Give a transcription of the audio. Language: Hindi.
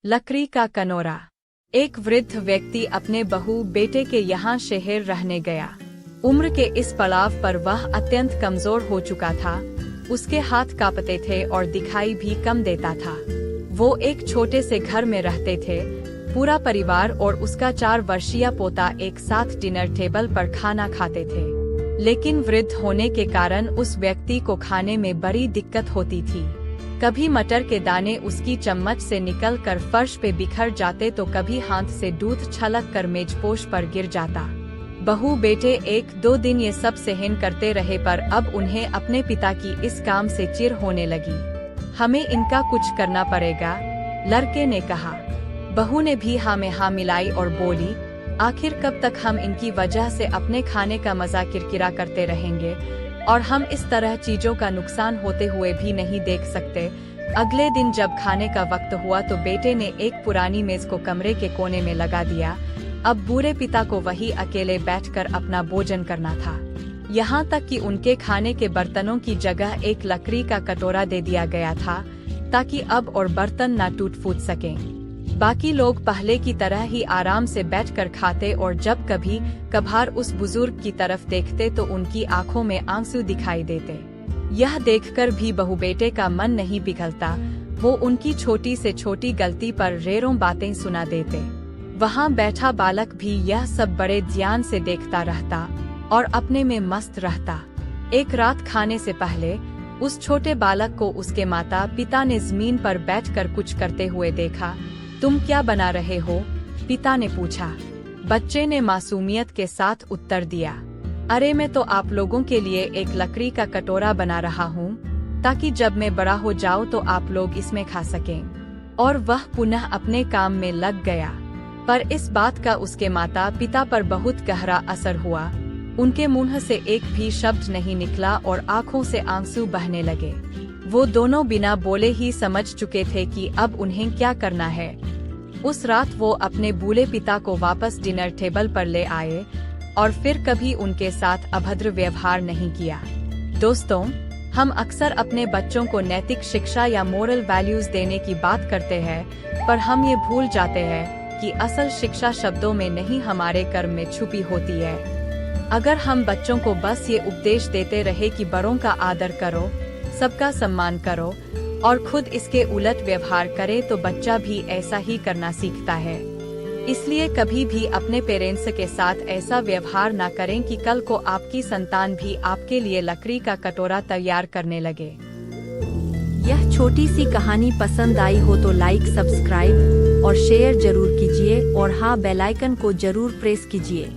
लकड़ी का कनोरा। एक वृद्ध व्यक्ति अपने बहू बेटे के यहाँ शहर रहने गया। उम्र के इस पड़ाव पर वह अत्यंत कमजोर हो चुका था। उसके हाथ कांपते थे और दिखाई भी कम देता था। वो एक छोटे से घर में रहते थे। पूरा परिवार और उसका 4 वर्षीय पोता एक साथ डिनर टेबल पर खाना खाते थे। लेकिन वृद्ध होने के कारण उस व्यक्ति को खाने में बड़ी दिक्कत होती थी। कभी मटर के दाने उसकी चम्मच से निकलकर फर्श पे बिखर जाते तो कभी हाथ से दूध छलक कर मेजपोश पर गिर जाता। बहू बेटे 1-2 दिन ये सब सहन करते रहे, पर अब उन्हें अपने पिता की इस काम से चिढ़ होने लगी। हमें इनका कुछ करना पड़ेगा, लड़के ने कहा। बहू ने भी हाँ में हाँ मिलाई और बोली, आखिर कब तक हम इनकी वजह से अपने खाने का मजा किरकिरा करते रहेंगे, और हम इस तरह चीजों का नुकसान होते हुए भी नहीं देख सकते। अगले दिन जब खाने का वक्त हुआ तो बेटे ने एक पुरानी मेज को कमरे के कोने में लगा दिया। अब बूढ़े पिता को वही अकेले बैठकर अपना भोजन करना था। यहाँ तक कि उनके खाने के बर्तनों की जगह एक लकड़ी का कटोरा दे दिया गया था, ताकि अब और बर्तन न टूट फूट सकें। बाकी लोग पहले की तरह ही आराम से बैठकर खाते, और जब कभी कभार उस बुजुर्ग की तरफ देखते तो उनकी आंखों में आंसू दिखाई देते। यह देखकर भी बहू बेटे का मन नहीं पिघलता। वो उनकी छोटी से छोटी गलती पर रेरों बातें सुना देते। वहाँ बैठा बालक भी यह सब बड़े ध्यान से देखता रहता और अपने में मस्त रहता। एक रात खाने से पहले उस छोटे बालक को उसके माता पिता ने जमीन पर बैठकर कुछ करते हुए देखा। तुम क्या बना रहे हो? पिता ने पूछा। बच्चे ने मासूमियत के साथ उत्तर दिया, अरे मैं तो आप लोगों के लिए एक लकड़ी का कटोरा बना रहा हूँ, ताकि जब मैं बड़ा हो जाऊँ तो आप लोग इसमें खा सकें। और वह पुनः अपने काम में लग गया। पर इस बात का उसके माता पिता पर बहुत गहरा असर हुआ। उनके मुंह से एक भी शब्द नहीं निकला और आंखों से आंसू बहने लगे। वो दोनों बिना बोले ही समझ चुके थे कि अब उन्हें क्या करना है। उस रात वो अपने बूढ़े पिता को वापस डिनर टेबल पर ले आए और फिर कभी उनके साथ अभद्र व्यवहार नहीं किया। दोस्तों, हम अक्सर अपने बच्चों को नैतिक शिक्षा या मोरल वैल्यूज देने की बात करते हैं, पर हम ये भूल जाते हैं कि असल शिक्षा शब्दों में नहीं, हमारे कर्म में छुपी होती है। अगर हम बच्चों को बस ये उपदेश देते रहे कि बड़ों का आदर करो, सबका सम्मान करो, और खुद इसके उलट व्यवहार करे, तो बच्चा भी ऐसा ही करना सीखता है। इसलिए कभी भी अपने पेरेंट्स के साथ ऐसा व्यवहार ना करें कि कल को आपकी संतान भी आपके लिए लकड़ी का कटोरा तैयार करने लगे। यह छोटी सी कहानी पसंद आई हो तो लाइक, सब्सक्राइब और शेयर जरूर कीजिए, और हाँ, बेल आइकन को जरूर प्रेस कीजिए।